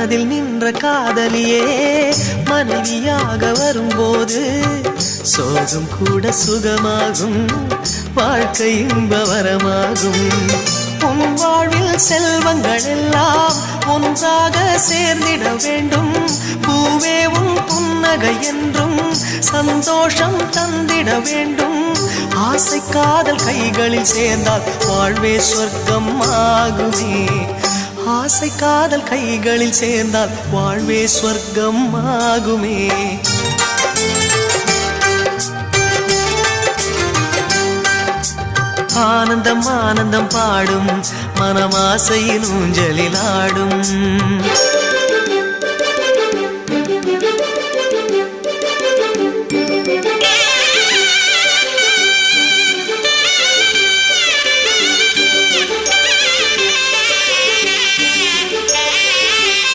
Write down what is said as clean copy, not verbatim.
மனதில் நின்ற காதலியே மனைவியாக வரும்போது சோகம் கூட சுகமாகும், வாழ்க்கை இன்பவரமாகும். உன் வாழ்வில் செல்வங்கள் எல்லாம் ஒன்றாக சேர்ந்திட வேண்டும். பூவே உன் புன்னகை என்றும் சந்தோஷம் தந்திட வேண்டும். ஆசை காதல் கைகளில் சேர்ந்தால் வாழ்வே சொர்க்கம் ஆகுமே. ஆசை காதல் கைகளில் சேர்ந்தால் வாழ்வே சொர்க்கம் ஆகுமே. ஆனந்தம் ஆனந்தம் பாடும் மனமாசையின் ஊஞ்சலில் ஆடும்.